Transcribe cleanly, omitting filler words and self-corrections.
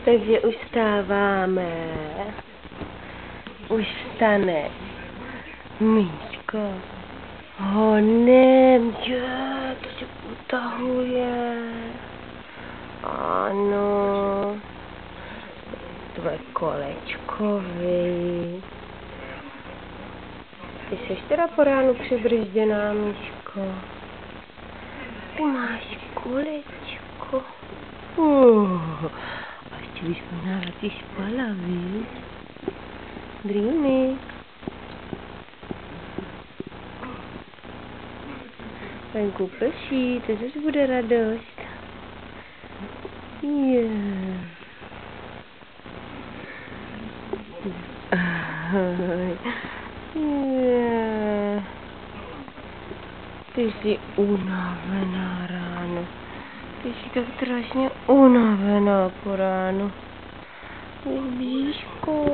Takže už vstáváme. Už vstane. Míčko. Honem, je, to se utahuje. Ano. Tvoje kolečkovi. Ty seš teda po ránu přibržděná, Míško. Ty máš kolečko. A ještě bys možná radši spala, víš? Dreamy. Venku prší, to zase bude radost. Yeah. Yeah. Ty jsi unavená ráno. Ty jsi tak strašně unavená po ránu. Bíško.